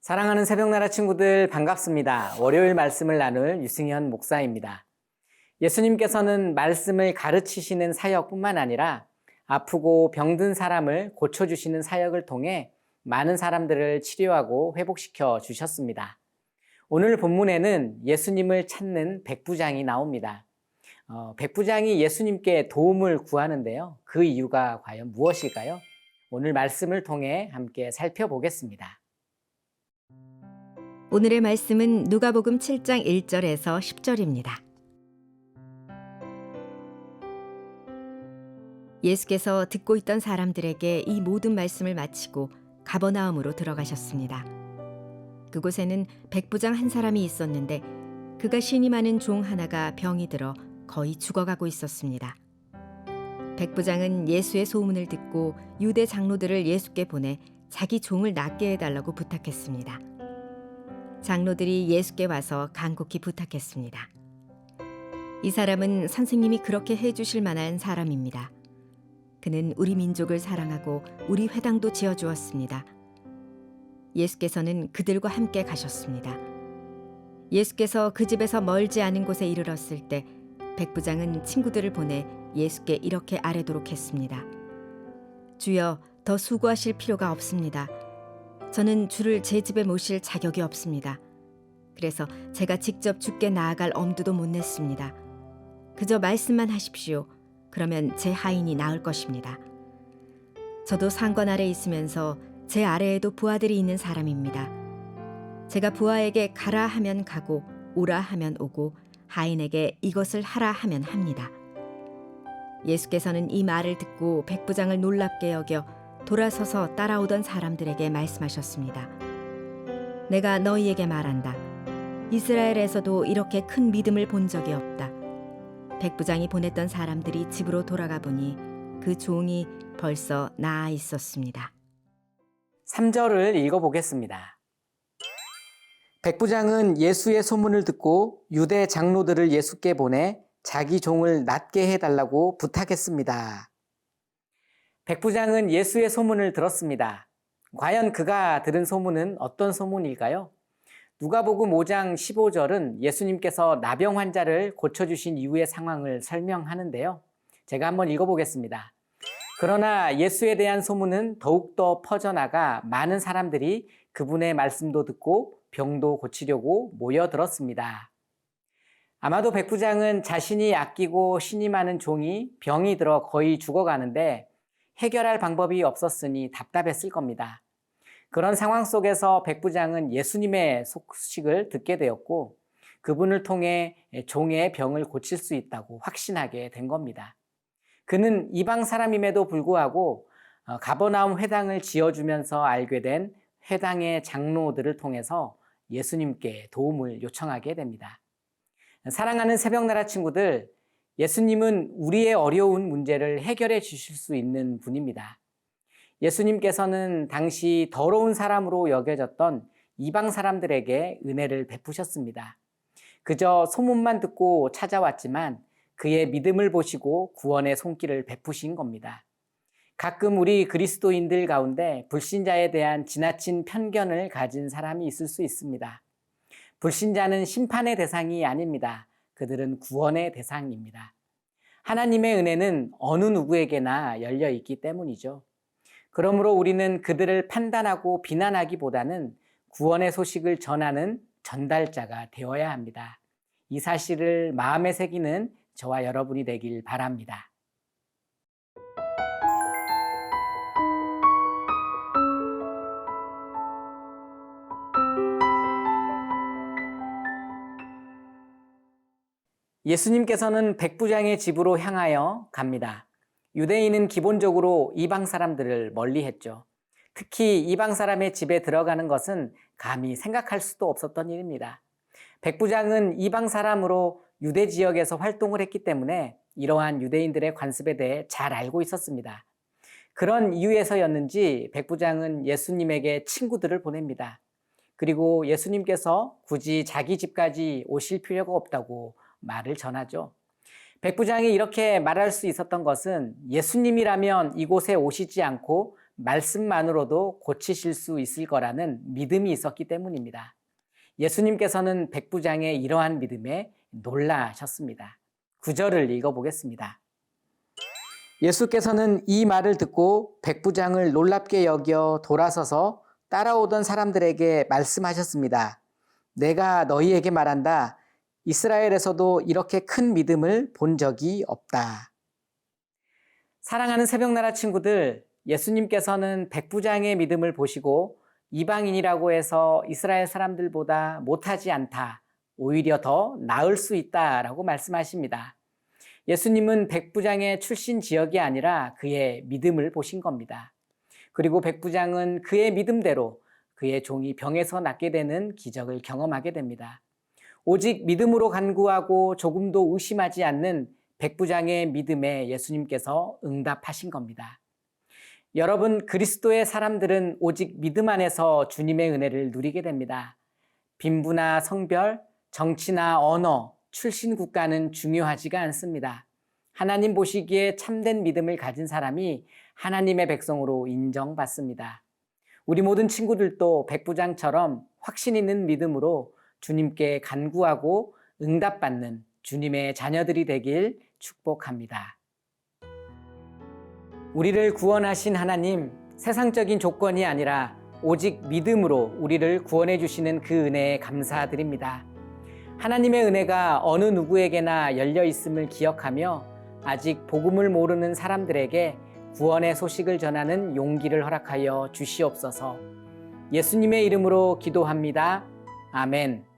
사랑하는 새벽나라 친구들 반갑습니다. 월요일 말씀을 나눌 유승현 목사입니다. 예수님께서는 말씀을 가르치시는 사역뿐만 아니라 아프고 병든 사람을 고쳐주시는 사역을 통해 많은 사람들을 치료하고 회복시켜 주셨습니다. 오늘 본문에는 예수님을 찾는 백부장이 나옵니다. 백부장이 예수님께 도움을 구하는데요. 그 이유가 과연 무엇일까요? 오늘 말씀을 통해 함께 살펴보겠습니다. 오늘의 말씀은 누가복음 7장 1절에서 10절입니다. 예수께서 듣고 있던 사람들에게 이 모든 말씀을 마치고 가버나움으로 들어가셨습니다. 그곳에는 백부장 한 사람이 있었는데 그가 신이 많은 종 하나가 병이 들어 거의 죽어가고 있었습니다. 백부장은 예수의 소문을 듣고 유대 장로들을 예수께 보내 자기 종을 낫게 해달라고 부탁했습니다. 장로들이 예수께 와서 간곡히 부탁했습니다. 이 사람은 선생님이 그렇게 해주실 만한 사람입니다. 그는 우리 민족을 사랑하고 우리 회당도 지어주었습니다. 예수께서는 그들과 함께 가셨습니다. 예수께서 그 집에서 멀지 않은 곳에 이르렀을 때 백부장은 친구들을 보내 예수께 이렇게 아뢰도록 했습니다. 주여, 더 수고하실 필요가 없습니다. 저는 주를 제 집에 모실 자격이 없습니다. 그래서 제가 직접 주께 나아갈 엄두도 못 냈습니다. 그저 말씀만 하십시오. 그러면 제 하인이 나을 것입니다. 저도 상관 아래 있으면서 제 아래에도 부하들이 있는 사람입니다. 제가 부하에게 가라 하면 가고 오라 하면 오고 하인에게 이것을 하라 하면 합니다. 예수께서는 이 말을 듣고 백부장을 놀랍게 여겨 돌아서서 따라오던 사람들에게 말씀하셨습니다. 내가 너희에게 말한다. 이스라엘에서도 이렇게 큰 믿음을 본 적이 없다. 백부장이 보냈던 사람들이 집으로 돌아가 보니 그 종이 벌써 나아 있었습니다. 3절을 읽어보겠습니다. 백부장은 예수의 소문을 듣고 유대 장로들을 예수께 보내 자기 종을 낫게 해달라고 부탁했습니다. 백부장은 예수의 소문을 들었습니다. 과연 그가 들은 소문은 어떤 소문일까요? 누가복음 5장 15절은 예수님께서 나병 환자를 고쳐주신 이후의 상황을 설명하는데요. 제가 한번 읽어보겠습니다. 그러나 예수에 대한 소문은 더욱더 퍼져나가 많은 사람들이 그분의 말씀도 듣고 병도 고치려고 모여들었습니다. 아마도 백부장은 자신이 아끼고 신이 많은 종이 병이 들어 거의 죽어가는데 해결할 방법이 없었으니 답답했을 겁니다. 그런 상황 속에서 백부장은 예수님의 소식을 듣게 되었고 그분을 통해 종의 병을 고칠 수 있다고 확신하게 된 겁니다. 그는 이방 사람임에도 불구하고 가버나움 회당을 지어주면서 알게 된 회당의 장로들을 통해서 예수님께 도움을 요청하게 됩니다. 사랑하는 새벽나라 친구들, 예수님은 우리의 어려운 문제를 해결해 주실 수 있는 분입니다. 예수님께서는 당시 더러운 사람으로 여겨졌던 이방 사람들에게 은혜를 베푸셨습니다. 그저 소문만 듣고 찾아왔지만 그의 믿음을 보시고 구원의 손길을 베푸신 겁니다. 가끔 우리 그리스도인들 가운데 불신자에 대한 지나친 편견을 가진 사람이 있을 수 있습니다. 불신자는 심판의 대상이 아닙니다. 그들은 구원의 대상입니다. 하나님의 은혜는 어느 누구에게나 열려 있기 때문이죠. 그러므로 우리는 그들을 판단하고 비난하기보다는 구원의 소식을 전하는 전달자가 되어야 합니다. 이 사실을 마음에 새기는 저와 여러분이 되길 바랍니다. 예수님께서는 백부장의 집으로 향하여 갑니다. 유대인은 기본적으로 이방 사람들을 멀리했죠. 특히 이방 사람의 집에 들어가는 것은 감히 생각할 수도 없었던 일입니다. 백부장은 이방 사람으로 유대 지역에서 활동을 했기 때문에 이러한 유대인들의 관습에 대해 잘 알고 있었습니다. 그런 이유에서였는지 백부장은 예수님에게 친구들을 보냅니다. 그리고 예수님께서 굳이 자기 집까지 오실 필요가 없다고 말을 전하죠. 백부장이 이렇게 말할 수 있었던 것은 예수님이라면 이곳에 오시지 않고 말씀만으로도 고치실 수 있을 거라는 믿음이 있었기 때문입니다. 예수님께서는 백부장의 이러한 믿음에 놀라셨습니다. 9절을 읽어보겠습니다. 예수께서는 이 말을 듣고 백부장을 놀랍게 여겨 돌아서서 따라오던 사람들에게 말씀하셨습니다. 내가 너희에게 말한다. 이스라엘에서도 이렇게 큰 믿음을 본 적이 없다. 사랑하는 새벽나라 친구들, 예수님께서는 백부장의 믿음을 보시고 이방인이라고 해서 이스라엘 사람들보다 못하지 않다, 오히려 더 나을 수 있다라고 말씀하십니다. 예수님은 백부장의 출신 지역이 아니라 그의 믿음을 보신 겁니다. 그리고 백부장은 그의 믿음대로 그의 종이 병에서 낫게 되는 기적을 경험하게 됩니다. 오직 믿음으로 간구하고 조금도 의심하지 않는 백부장의 믿음에 예수님께서 응답하신 겁니다. 여러분, 그리스도의 사람들은 오직 믿음 안에서 주님의 은혜를 누리게 됩니다. 빈부나 성별, 정치나 언어, 출신 국가는 중요하지가 않습니다. 하나님 보시기에 참된 믿음을 가진 사람이 하나님의 백성으로 인정받습니다. 우리 모든 친구들도 백부장처럼 확신 있는 믿음으로 주님께 간구하고 응답받는 주님의 자녀들이 되길 축복합니다. 우리를 구원하신 하나님, 세상적인 조건이 아니라 오직 믿음으로 우리를 구원해 주시는 그 은혜에 감사드립니다. 하나님의 은혜가 어느 누구에게나 열려 있음을 기억하며 아직 복음을 모르는 사람들에게 구원의 소식을 전하는 용기를 허락하여 주시옵소서. 예수님의 이름으로 기도합니다. 아멘.